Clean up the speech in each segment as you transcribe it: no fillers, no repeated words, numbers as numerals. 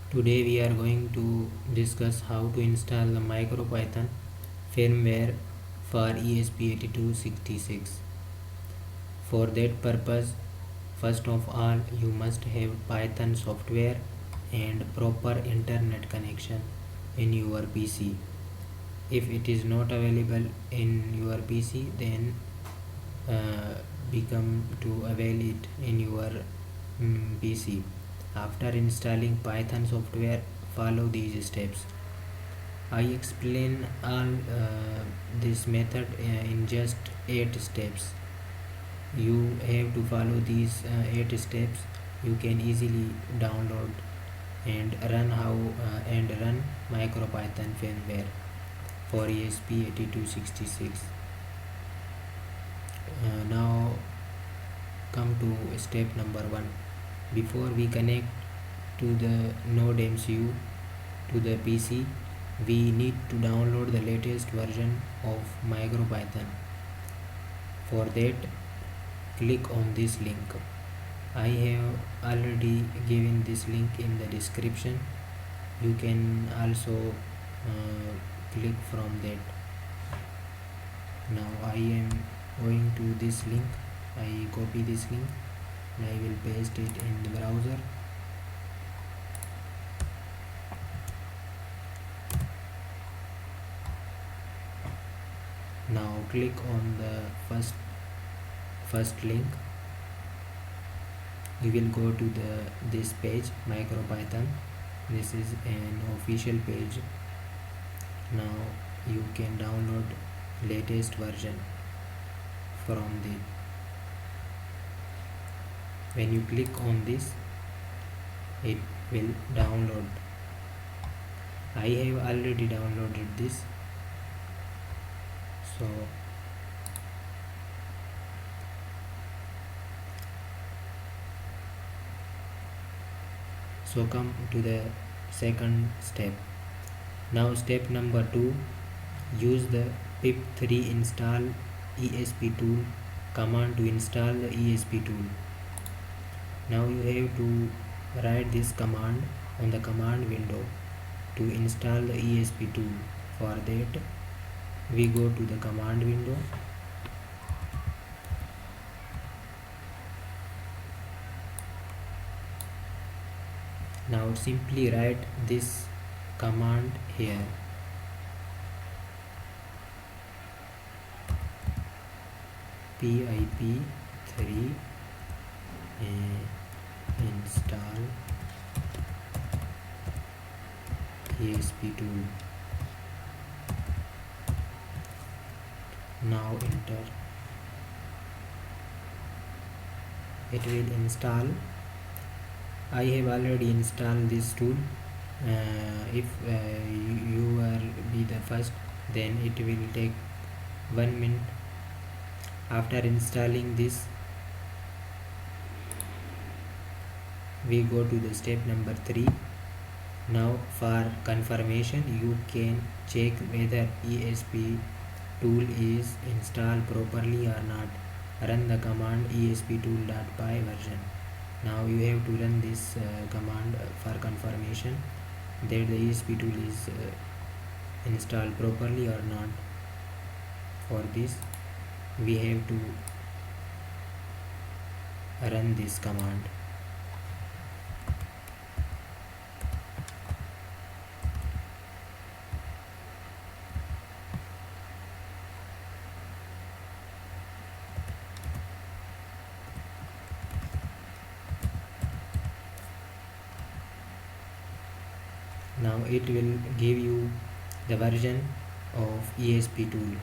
Today we are going to discuss how to install the MicroPython firmware for ESP8266. For that purpose, first of all, you must have Python software and proper internet connection in your PC. If it is not available in your PC, then become to avail it in your PC. After installing Python software, follow these steps. I explain all this method in just 8 steps. You have to follow these 8 steps. You can easily download and run MicroPython firmware for ESP8266. Now come to step number 1. Before we connect to the NodeMCU to the PC, we need to download the latest version of MicroPython. For that, click on this link. I have already given this link in the description. You can also click from that. Now I am going to this link. I copy this link and I will paste it in the browser. Now click on the first link. You will go to this page, MicroPython. This is an official page. Now you can download latest version from the. When you click on this, it will download. I have already downloaded this, so come to the second step. Now step number 2, use the pip3 install ESP tool command to install the ESP tool. Now you have to write this command on the command window to install the ESP tool. For that, we go to the command window. Now simply write this command here. pip3 install ESP tool. Now enter. It will install. I have already installed this tool. If you are be the first, then it will take 1 minute. After installing this, we go to the step number 3. Now for confirmation, you can check whether ESP tool is installed properly or not. Run the command esptool.py version. Now you have to run this command for confirmation that the ESP tool is installed properly or not. For this, we have to run this command. Now it will give you the version of ESP tool.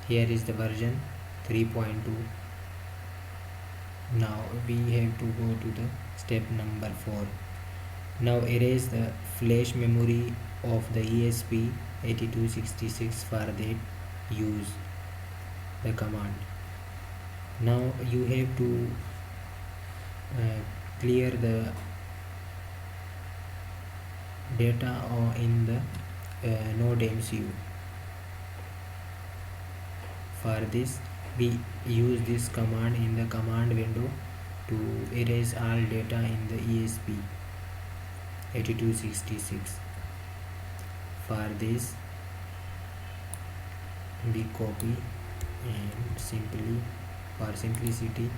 Here is the version 3.2. Now we have to go to the step number 4. Now erase the flash memory of the ESP8266. For that, use the command. Now you have to clear the data in the NodeMCU. For this, we use this command in the command window to erase all data in the ESP. ESP8266. For this we copy and simply, for simplicity,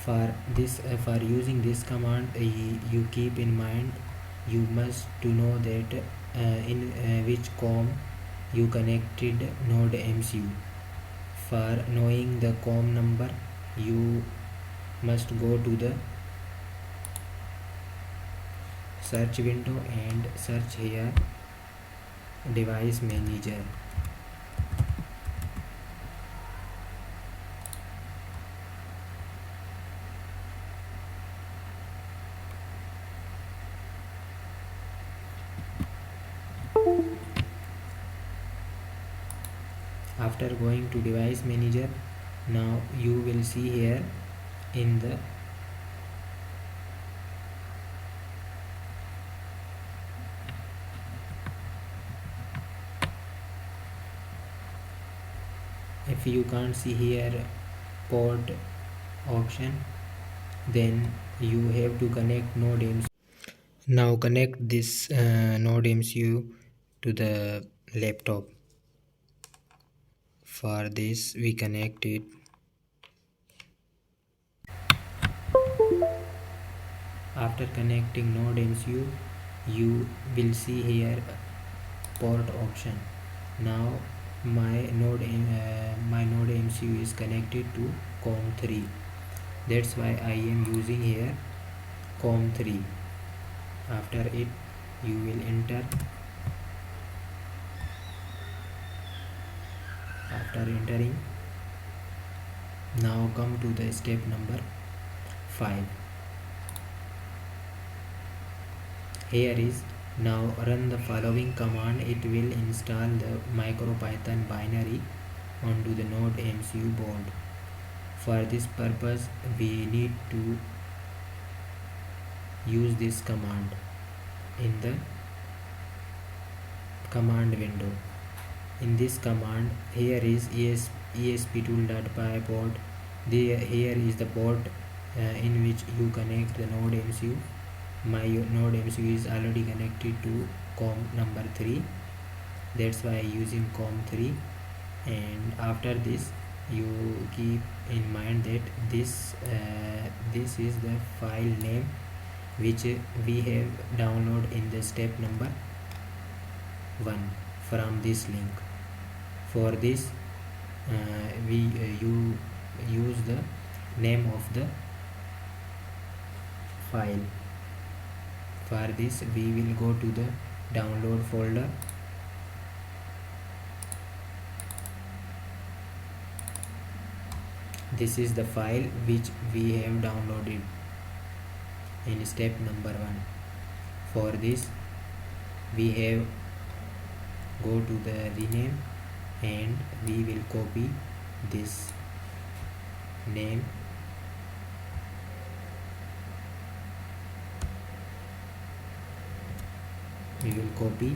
for using this command, you keep in mind you must to know that in which COM you connected NodeMCU. For knowing the COM number, you must go to the search window and search here device manager. After going to device manager, now you will see here in the if you can't see here port option, then you have to connect NodeMCU. Now connect this NodeMCU to the laptop. For this we connect it. After connecting NodeMCU, you will see here port option. Now my NodeMCU is connected to COM3. That's why I am using here COM3. After it, you will enter. After entering, now come to the step number 5. Here is, now run the following command. It will install the MicroPython binary onto the NodeMCU board. For this purpose, we need to use this command in the command window. In this command, here is esptool.py baud. Here is the baud in which you connect the NodeMCU. My NodeMCU is already connected to COM number 3. That's why using COM3. And after this, you keep in mind that this is the file name which we have downloaded in the step number 1 from this link. For this, you use the name of the file. For this, we will go to the download folder. This is the file which we have downloaded in step number 1. For this, we have go to the rename and we will copy this name. We will copy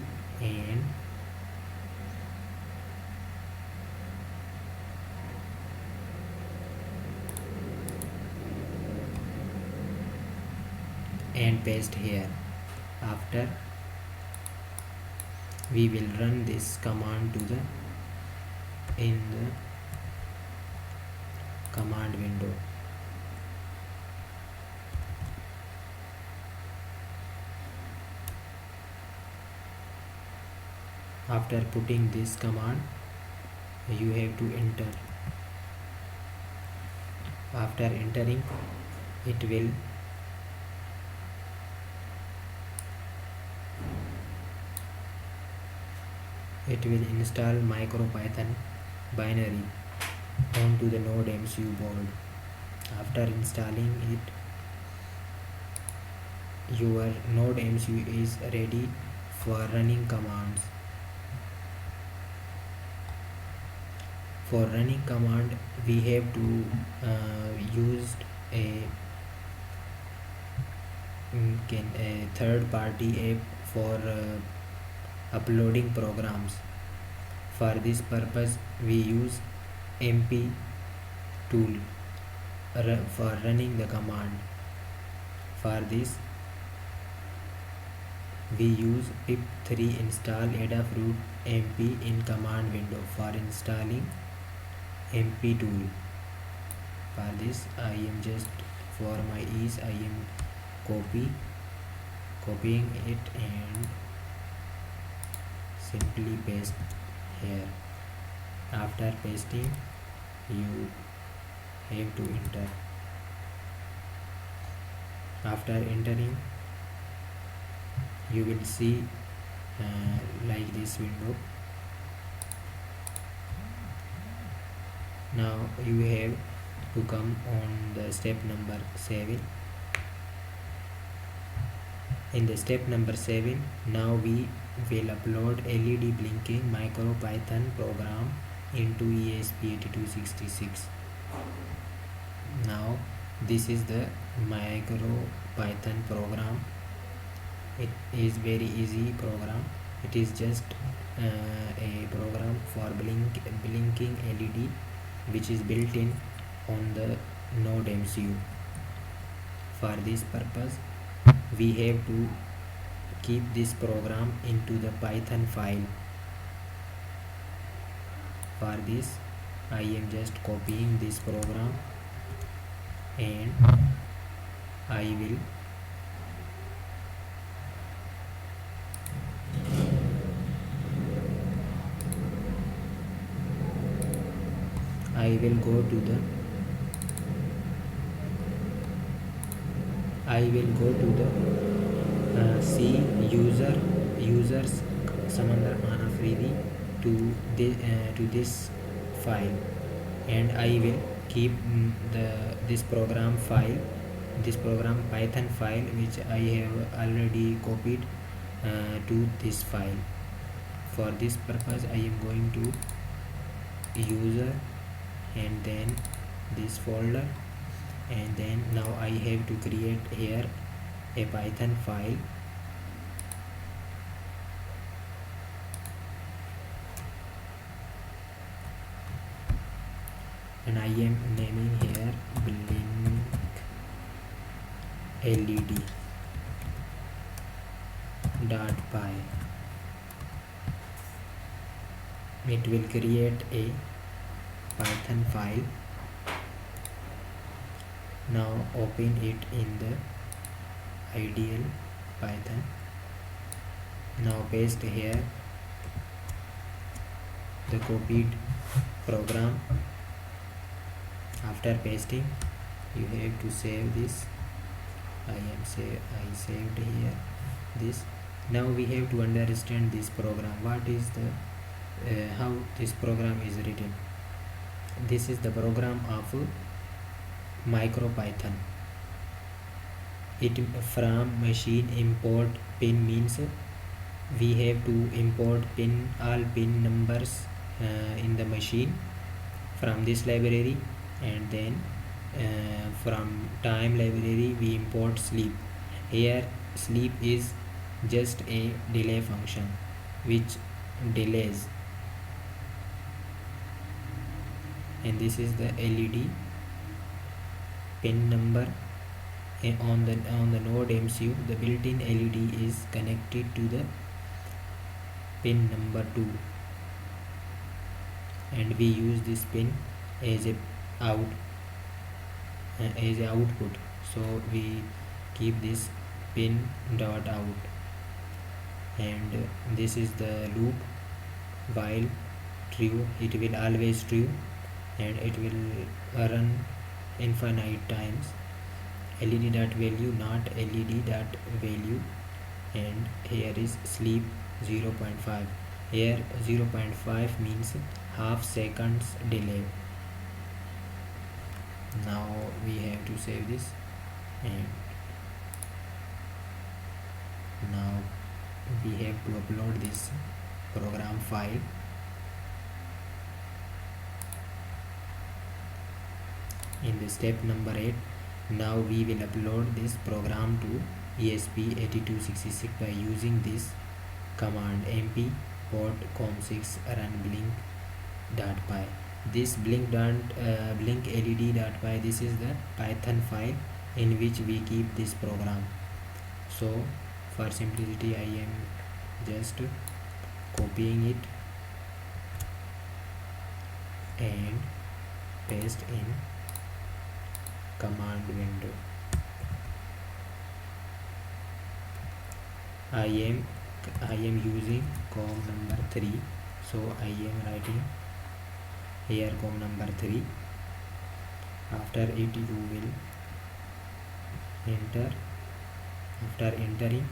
and paste here. After, we will run this command in the command window. After putting this command, you have to enter. After entering, it will install MicroPython binary onto the NodeMCU board. After installing it, your NodeMCU is ready for running commands. For running command, we have to use a third-party app for uploading programs. For this purpose, we use MP tool. for running the command. For this we use pip3 install adafruit mp in command window for installing mp tool. For this I am just, for my ease, I am copying it and simply paste here. After pasting you have to enter. After entering you will see like this window. Now you have to come on the step number 7. In the step number 7, now we will upload LED blinking MicroPython program into ESP8266. Now this is the MicroPython program. It is very easy program. It is just a program for blinking LED which is built in on the NodeMCU. For this purpose we have to keep this program into the Python file. For this I am just copying this program and I will go to the C users samandarkhanafridi to this file, and I will keep this program Python file which I have already copied to this file. For this purpose I am going to user and then this folder, and then now I have to create here a Python file. And I am naming here blink LED .py. It will create a Python file. Now open it in the ideal Python. Now paste here the copied program. After pasting you have to save this. I saved here this. Now we have to understand this program. What is the how this program is written. This is the program of MicroPython. It from machine import pin means we have to import all pin numbers in the machine from this library, and then from time library we import sleep. Here sleep is just a delay function which delays, and this is the LED pin number. On the NodeMCU the built-in LED is connected to the pin number 2, and we use this pin as a output, so we keep this pin dot out, and this is the loop. While true, it will always true, and it will run infinite times. LED dot value not LED dot value, and here is sleep 0.5. Here 0.5 means half seconds delay. Now we have to save this, and now we have to upload this program file. In the step number 8, now we will upload this program to ESP8266 by using this command mp port com6 run blink.py. this blink led.py, this is the Python file in which we keep this program. So for simplicity I am just copying it and paste in command window. I am using com number 3, so I am writing here com number 3. After it you will enter. After entering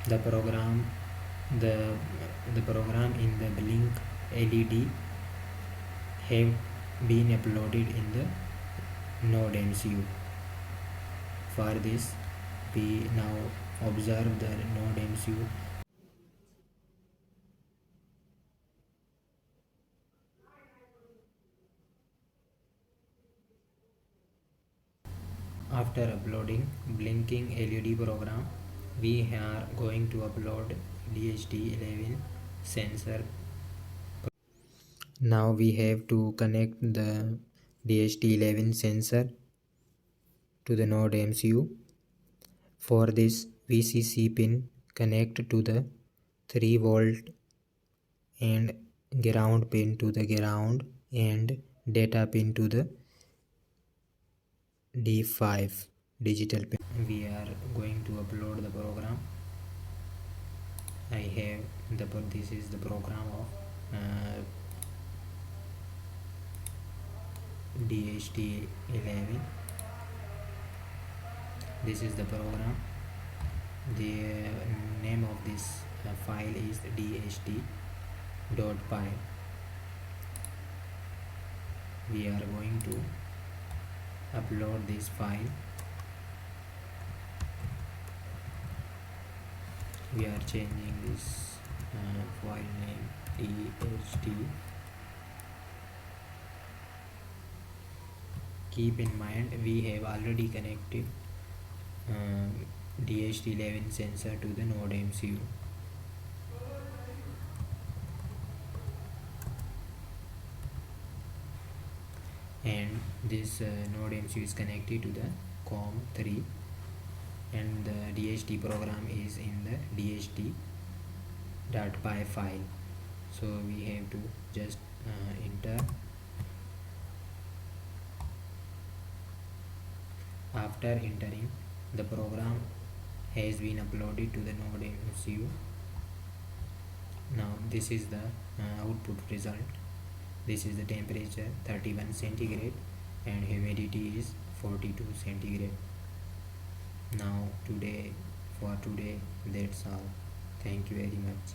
the program, the program in the blink led have been uploaded in the NodeMCU. For this we now observe the NodeMCU. After uploading blinking LED program, we are going to upload DHT11 sensor. Now we have to connect the DHT11 sensor to the NodeMCU. For this, VCC pin connect to the 3 volt and ground pin to the ground and data pin to the D5 digital pin. We are going to upload the program. I have this is the program of DHT11. This is the program. The name of this file is dht.py. We are going to upload this file. We are changing this file name dht. Keep in mind we have already connected DHT11 sensor to the NodeMCU. And this NodeMCU is connected to the COM3 and the DHT program is in the dht.py file. So we have to just enter. After entering, the program has been uploaded to the NodeMCU. Now this is the output result. This is the temperature 31 centigrade and humidity is 42 centigrade. Now for today that's all. Thank you very much.